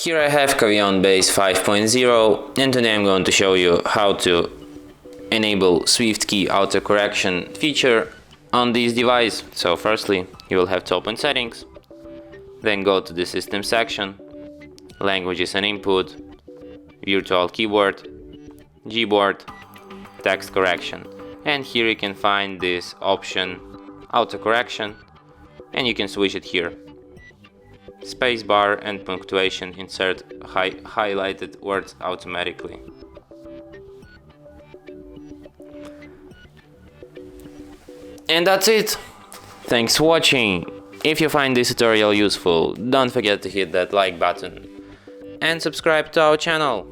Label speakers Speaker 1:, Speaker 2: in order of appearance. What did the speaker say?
Speaker 1: Here I have CAVION Base 5.0, and today I'm going to show you how to enable Swift key autocorrection feature on this device. So firstly, you will have to open settings, then go to the system section, languages and input, virtual keyboard, Gboard, text correction, and here you can find this option autocorrection, and you can switch it here. Spacebar and punctuation insert highlighted words automatically. And that's it! Thanks for watching! If you find this tutorial useful, don't forget to hit that like button and subscribe to our channel.